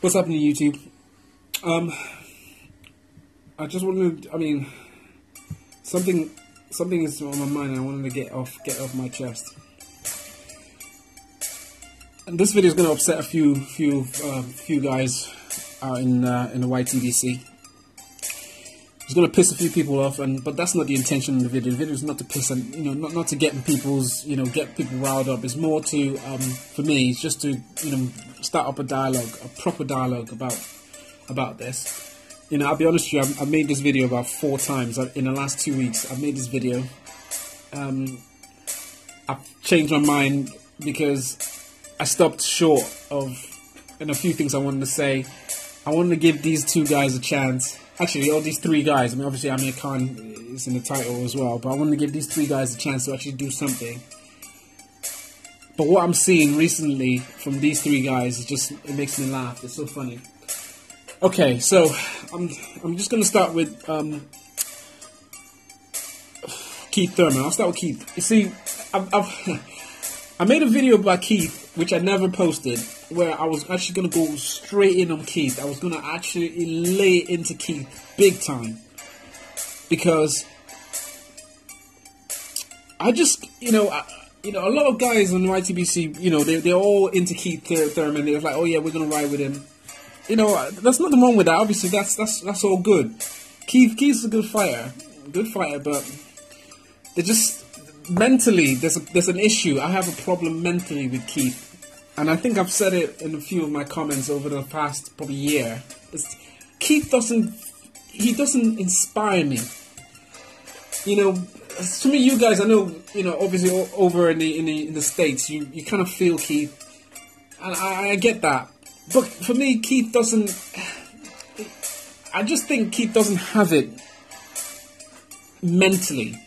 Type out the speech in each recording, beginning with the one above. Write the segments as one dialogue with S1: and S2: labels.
S1: What's happening, YouTube? I just wanted to, something is on my mind. I wanted to get off my chest. And this video is going to upset a few guys out in the YTBC. It's going to piss a few people off, but that's not the intention of the video. The video is not to piss and not to get get people riled up. It's more to for me, it's just to start up a dialogue, a proper dialogue about this. I'll be honest with you, I've made this video about 4 times in the last 2 weeks. I've made this video. I've changed my mind because I stopped short of a few things I wanted to say. I wanted to give these 2 guys a chance. Actually, all these 3 guys. Obviously, Amir Khan is in the title as well, but I wanted to give these 3 guys a chance to actually do something. But what I'm seeing recently from these 3 guys, it makes me laugh. It's so funny. Okay, so I'm just gonna start with Keith Thurman. I'll start with Keith. You see, I made a video about Keith, which I never posted, where I was actually gonna go straight in on Keith. I was gonna actually lay into Keith big time because I just a lot of guys on the YTBC, they're all into Keith Thurman. They're like, oh yeah, we're gonna ride with him. There's nothing wrong with that. Obviously, that's all good. Keith's a good fighter, but they just mentally there's an issue. I have a problem mentally with Keith, and I think I've said it in a few of my comments over the past probably year. Keith doesn't inspire me. To me, you guys, I know, obviously over in the States, you kind of feel Keith, and I get that. But for me, Keith doesn't. I just think Keith doesn't have it mentally,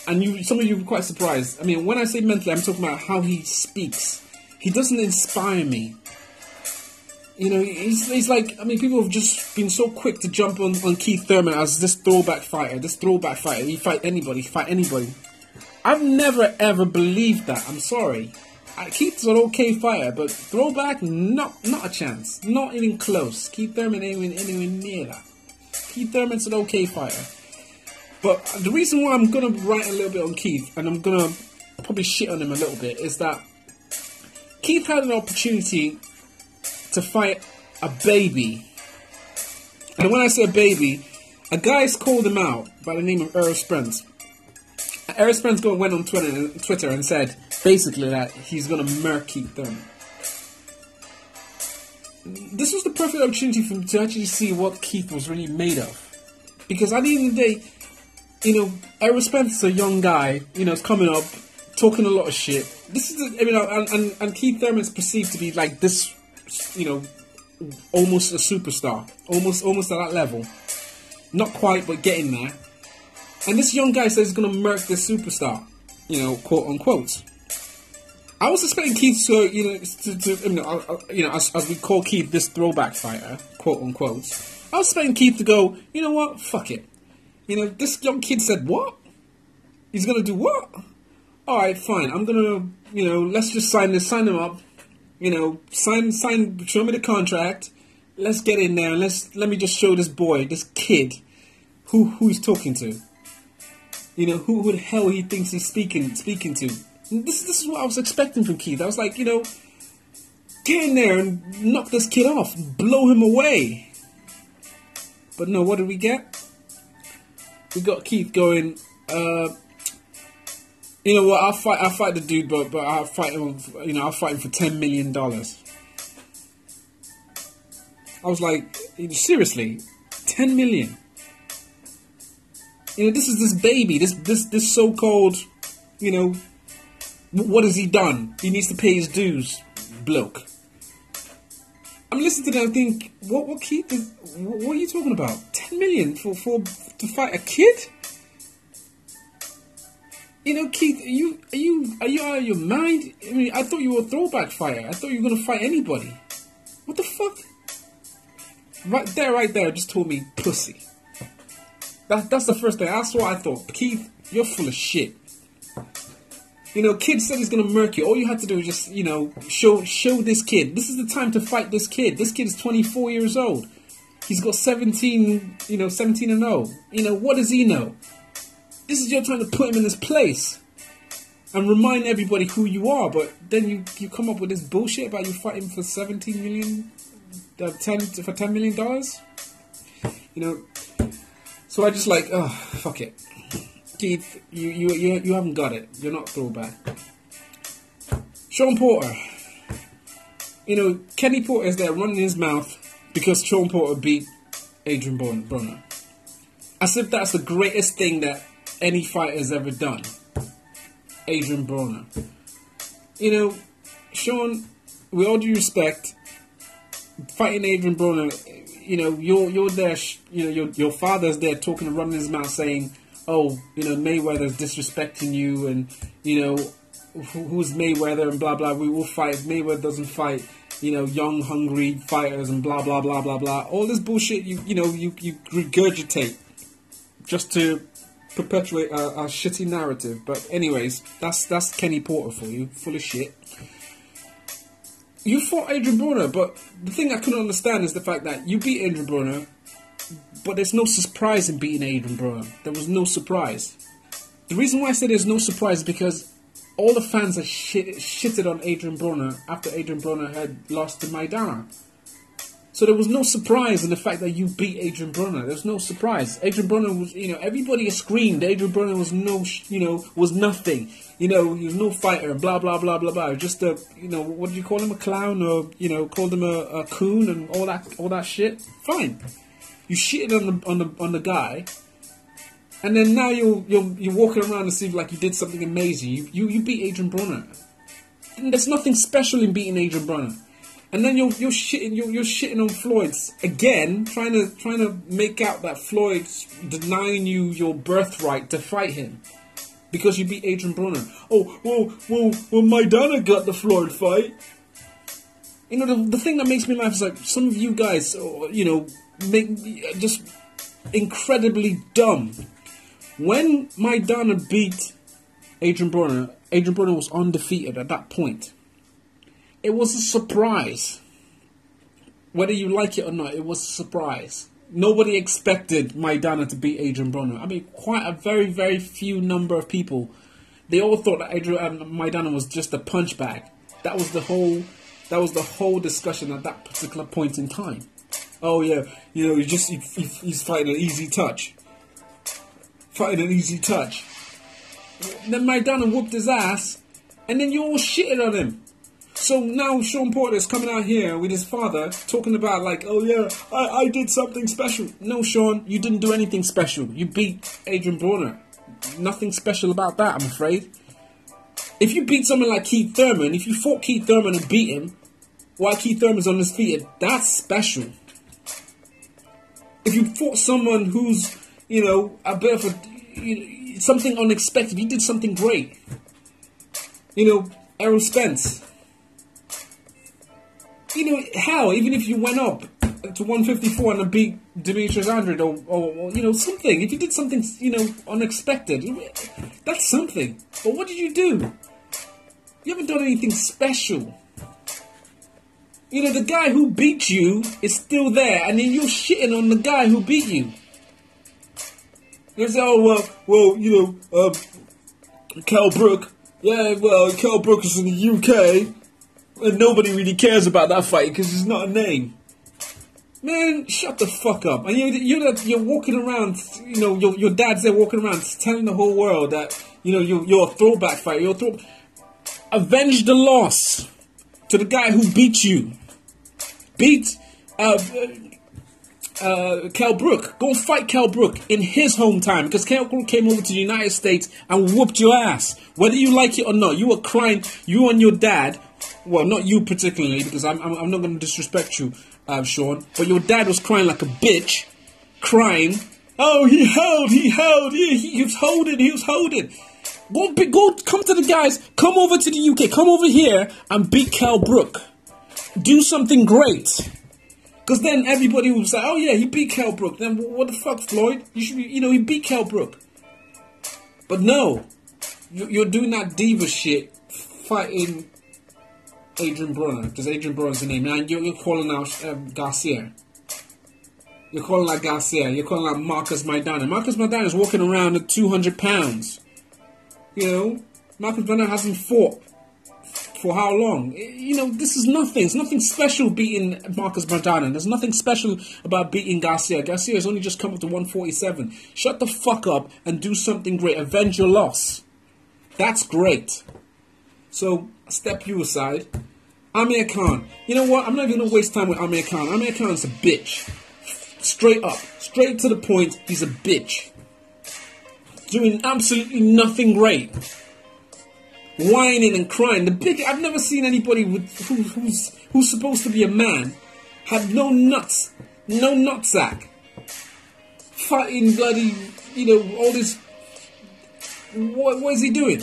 S1: and some of you were quite surprised. When I say mentally, I'm talking about how he speaks. He doesn't inspire me. He's like, people have just been so quick to jump on Keith Thurman as this throwback fighter. He fight anybody. I've never ever believed that. I'm sorry. Keith's an okay fighter, but throwback, not a chance. Not even close. Keith Thurman ain't anywhere near that. Keith Thurman's an okay fighter. But the reason why I'm going to write a little bit on Keith, and I'm going to probably shit on him a little bit, is that Keith had an opportunity to fight a baby. And when I say a baby, a guy's called him out by the name of Errol Spence. Errol Spence went on Twitter and said basically that he's going to murk Keith Thurman. This was the perfect opportunity for him to actually see what Keith was really made of. Because at the end of the day, Errol Spence is a young guy, is coming up, talking a lot of shit. This is, and Keith Thurman is perceived to be like this, almost a superstar, almost at that level. Not quite, but getting there. And this young guy says he's going to murk this superstar, quote unquote. I was expecting Keith as we call Keith this throwback fighter, quote unquote. I was expecting Keith to go, you know what, fuck it. This young kid said what? He's going to do what? Alright, fine, I'm going to, let's just sign him up. Show me the contract. Let's get in there and let me just show this boy, this kid, who he's talking to. Who the hell he thinks he's speaking to. This is what I was expecting from Keith. I was like, get in there and knock this kid off, blow him away. But no, what did we get? We got Keith going, you know what, I'll fight the dude, but I'll fight him, I'll fight him for $10 million. I was like, seriously, 10 million? This is this baby, this so-called, what has he done? He needs to pay his dues, bloke. I'm listening to that and think, what Keith is, what are you talking about? 10 million to fight a kid? Keith, are you out of your mind? I thought you were a throwback fighter. I thought you were gonna fight anybody. What the fuck? Right there, just told me pussy. That's the first thing. That's what I thought. Keith, you're full of shit. You know, kid said he's gonna murk you. All you had to do is just, you know, show this kid. This is the time to fight this kid. This kid is 24 years old. He's got 17, you know, 17 and 0. You know, what does he know? This is your time to put him in his place and remind everybody who you are. But then you come up with this bullshit about you fighting for 17 million, for $10 million. You know, so I just like, oh, fuck it. Keith, you haven't got it. You're not throwback. Sean Porter. You know, Kenny Porter is there running his mouth because Sean Porter beat Adrian Broner. As if that's the greatest thing that any fighter has ever done. Adrian Broner. You know, Sean, with all due respect, fighting Adrian Broner, you know, you're there, you know, your father's there talking and running his mouth saying, oh, you know, Mayweather's disrespecting you, and, you know, who's Mayweather, and blah, blah, we will fight. Mayweather doesn't fight, you know, young, hungry fighters, and blah, blah, blah, blah, blah. All this bullshit, you regurgitate just to perpetuate a shitty narrative. But anyways, that's Kenny Porter for you, full of shit. You fought Adrian Broner, but the thing I couldn't understand is the fact that you beat Adrian Broner, but there's no surprise in beating Adrian Broner. There was no surprise. The reason why I say there's no surprise is because all the fans have shitted on Adrian Broner after Adrian Broner had lost to Maidana. So there was no surprise in the fact that you beat Adrian Broner. There's no surprise. Adrian Broner was, you know, everybody screamed. Adrian Broner was was nothing. You know, he was no fighter. Blah blah blah blah blah. Just a, you know, what do you call him, a clown, or, you know, called him a coon and all that shit. Fine. You shitted on the guy, and then now you're walking around and seem like you did something amazing. You beat Adrian Broner. And there's nothing special in beating Adrian Broner. And then you're shitting on Floyd's again, trying to make out that Floyd's denying you your birthright to fight him because you beat Adrian Broner. Oh, well, Maidana got the Floyd fight. You know, the thing that makes me laugh is like some of you guys, you know, make me just incredibly dumb. When Maidana beat Adrian Broner was undefeated at that point. It was a surprise. Whether you like it or not, it was a surprise. Nobody expected Maidana to beat Adrian Broner. I mean, quite a very, very few number of people. They all thought that Maidana was just a punch bag. That was the whole discussion at that particular point in time. Oh yeah, you know, he's fighting an easy touch. Fighting an easy touch. Then Maidana whooped his ass, and then you all shitted on him. So now Sean Porter is coming out here with his father talking about like, oh yeah, I did something special. No, Sean, you didn't do anything special. You beat Adrian Broner. Nothing special about that, I'm afraid. If you beat someone like Keith Thurman, if you fought Keith Thurman and beat him while Keith Thurman's on his feet, that's special. If you fought someone who's, you know, a bit of a, something unexpected, you did something great. You know, Errol Spence. You know, hell, even if you went up to 154 and beat Demetrius Andrade or you know, something. If you did something, you know, unexpected, that's something. But what did you do? You haven't done anything special. You know, the guy who beat you is still there, and then you're shitting on the guy who beat you. You say, oh, well, you know, Kell Brook. Yeah, well, Kell Brook is in the UK. And nobody really cares about that fight because it's not a name. Man, shut the fuck up. And you're walking around, you know, your dad's there walking around telling the whole world that, you know, you're a throwback fighter. Avenge the loss to the guy who beat you. Beat Kell Brook. Go and fight Kell Brook in his hometown, because Kell Brook came over to the United States and whooped your ass. Whether you like it or not, you were crying, you and your dad. Well, not you particularly, because I'm not going to disrespect you, Sean. But your dad was crying like a bitch, crying. Oh, he was holding. Go, come to the guys. Come over to the UK. Come over here and beat Kell Brook. Do something great. Because then everybody will say, oh yeah, he beat Kell Brook. Then what the fuck, Floyd? You should be, you know, he beat Kell Brook. But no, you're doing that diva shit, fighting Adrian Broner, because Adrian Broner's the name, and you're calling out Garcia. You're calling out Garcia. You're calling out Marcus Maidana. Marcus Maidana is walking around at 200 pounds. You know, Marcus Maidana hasn't fought for how long? You know, this is nothing. It's nothing special beating Marcus Maidana. There's nothing special about beating Garcia. Garcia has only just come up to 147. Shut the fuck up and do something great. Avenge your loss. That's great. So, step you aside. Amir Khan. You know what? I'm not even going to waste time with Amir Khan. Amir Khan's a bitch. Straight up. Straight to the point. He's a bitch. Doing absolutely nothing great. Whining and crying. I've never seen anybody who's supposed to be a man have no nuts, no nutsack, fighting bloody, you know, all this. What is he doing?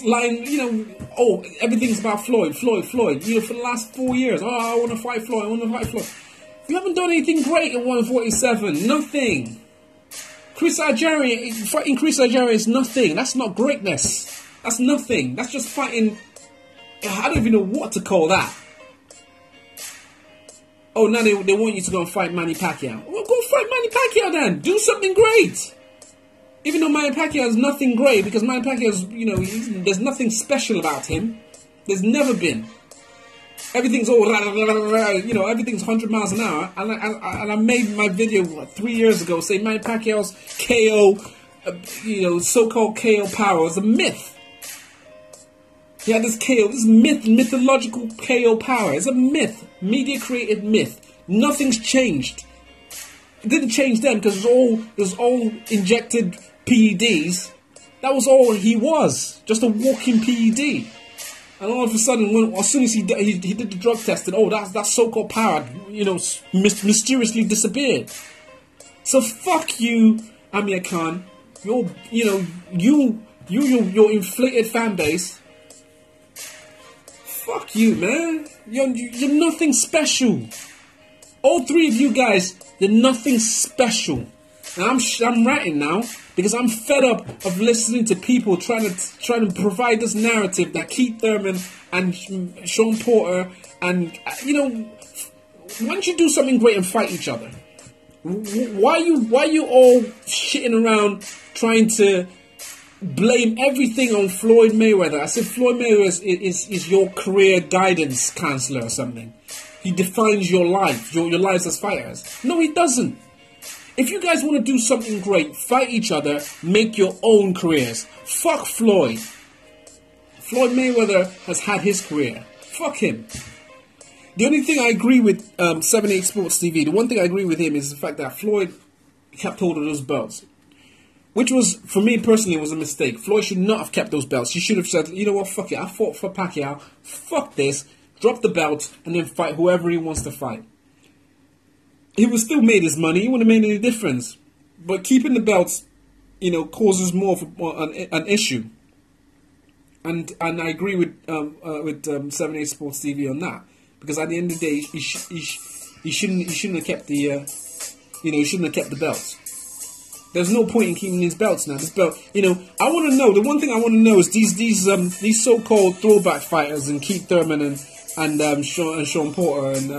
S1: Lying, you know. Oh, everything's about Floyd. You know, for the last 4 years. Oh, I want to fight Floyd. You haven't done anything great at 147. Nothing. Fighting Chris Algieri is nothing. That's not greatness. That's nothing. That's just fighting. I don't even know what to call that. Oh, now they want you to go and fight Manny Pacquiao. Well, go fight Manny Pacquiao then. Do something great. Even though Manny Pacquiao is nothing great, because Manny Pacquiao's, you know, there's nothing special about him. There's never been. Everything's all, you know, everything's 100 miles an hour. And I made my video 3 years ago saying Manny Pacquiao's KO, you know, so-called KO power is a myth. He had this KO, this mythological KO power. It's a myth. Media-created myth. Nothing's changed. It didn't change then because it was all injected PEDs. That was all he was. Just a walking PED. And all of a sudden, as soon as he did the drug test, and that so-called power, you know, mysteriously disappeared. So fuck you, Amir Khan. Your inflated fan base. Fuck you, man. You're nothing special. All three of you guys, you're nothing special. And I'm ranting now because I'm fed up of listening to people trying to provide this narrative that Keith Thurman and Sean Porter and, you know, why don't you do something great and fight each other? Why are you all shitting around trying to blame everything on Floyd Mayweather? I said Floyd Mayweather is your career guidance counselor or something. He defines your life, your lives as fighters. No, he doesn't. If you guys want to do something great, fight each other, make your own careers. Fuck Floyd. Floyd Mayweather has had his career. Fuck him. The only thing I agree with 78 Sports TV, the one thing I agree with him is the fact that Floyd kept hold of those belts. Which was, for me personally, was a mistake. Floyd should not have kept those belts. He should have said, you know what, fuck it. I fought for Pacquiao. Fuck this. Drop the belt and then fight whoever he wants to fight. He would still made his money. He wouldn't have made any difference. But keeping the belts, you know, causes more of an issue. And I agree with 78 Sports TV on that, because at the end of the day, he shouldn't have kept the he shouldn't have kept the belts. There's no point in keeping these belts now. This belt, you know, I want to know. The one thing I want to know is these so-called throwback fighters and Keith Thurman and Sean Porter and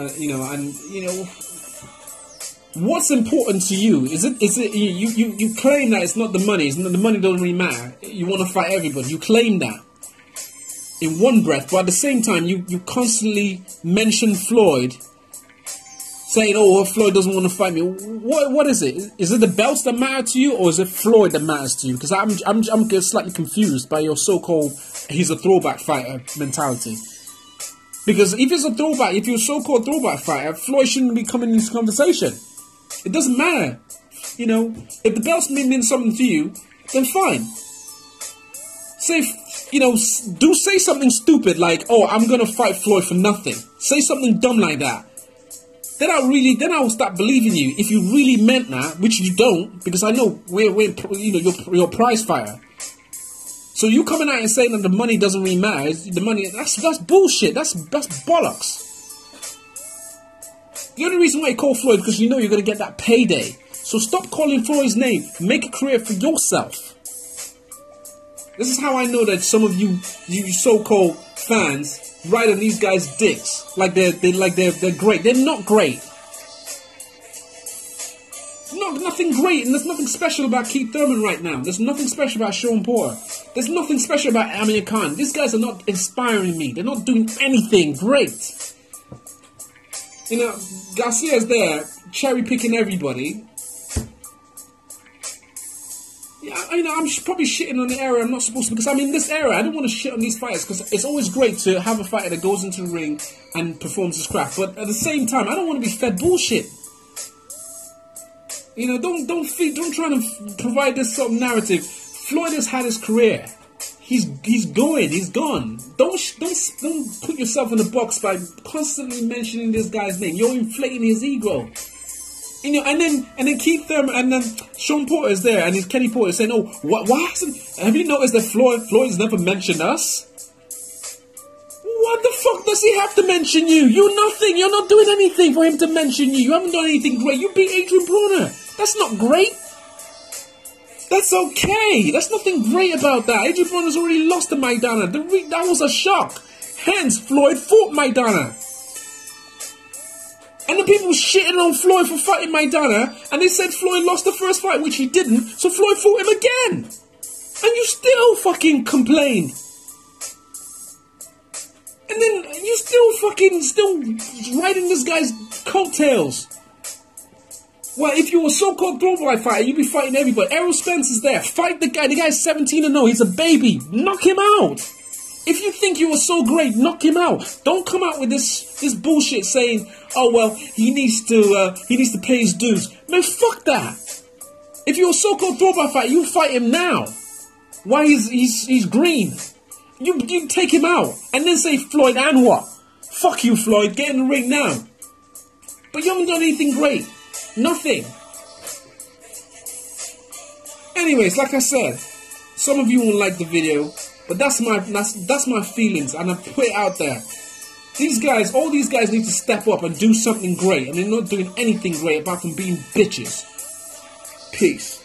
S1: what's important to you? Is it you claim that it's not the money. It's not, the money doesn't really matter. You want to fight everybody. You claim that in one breath, but at the same time, you constantly mention Floyd, saying, "Oh, Floyd doesn't want to fight me." What is it? Is it the belts that matter to you, or is it Floyd that matters to you? Because I'm slightly confused by your so-called he's a throwback fighter mentality. Because if it's a throwback, if you're a so-called throwback fighter, Floyd shouldn't be coming into this conversation. It doesn't matter. You know, if the belts mean something to you, then fine. Say something stupid like, "Oh, I'm gonna fight Floyd for nothing." Say something dumb like that. Then I'll start believing you if you really meant that, which you don't, because I know you're a prize fighter. So you coming out and saying that the money doesn't really matter, the money, that's bullshit. That's bollocks. The only reason why you call Floyd because you know you're gonna get that payday. So stop calling Floyd's name. Make a career for yourself. This is how I know that some of you so-called fans ride on these guys' dicks like they're great. They're not great. Nothing great, and there's nothing special about Keith Thurman right now. There's nothing special about Sean Porter. There's nothing special about Amir Khan. These guys are not inspiring me. They're not doing anything great. You know, Garcia's there, cherry picking everybody. Yeah, you know, I'm probably shitting on the era I'm not supposed to, because I'm in this era. I don't want to shit on these fighters, because it's always great to have a fighter that goes into the ring and performs his craft. But at the same time, I don't want to be fed bullshit. You know, don't try to provide this sort of narrative. Floyd has had his career. He's gone. Don't put yourself in a box by constantly mentioning this guy's name. You're inflating his ego. You know, and then Keith Thurman and then Sean Porter is there, and his Kenny Porter is saying, "Oh, what hasn't? Have you noticed that Floyd's never mentioned us? What the fuck does he have to mention you? You're nothing. You're not doing anything for him to mention you. You haven't done anything great. You beat Adrian Broner. That's not great. That's okay. That's nothing great about that. Adrian Broner's already lost to Maidana. That was a shock. Hence, Floyd fought Maidana. And the people shitting on Floyd for fighting Maidana, and they said Floyd lost the first fight, which he didn't, so Floyd fought him again. And you still fucking complain. And then you still riding this guy's coattails. Well, if you were a so-called throwback fighter, you'd be fighting everybody. Errol Spence is there. Fight the guy. The guy's 17-0. He's a baby. Knock him out. If you think you were so great, knock him out. Don't come out with this bullshit saying, "Oh well, he needs to pay his dues." Man, fuck that. If you're a so-called throwback fighter, you fight him now. Why he's green? You take him out and then say, "Floyd, and what? Fuck you, Floyd. Get in the ring now." But you haven't done anything great. Nothing. Anyways, like I said, some of you won't like the video, but that's my feelings, and I put it out there. All these guys need to step up and do something great, and they're not doing anything great apart from being bitches. Peace.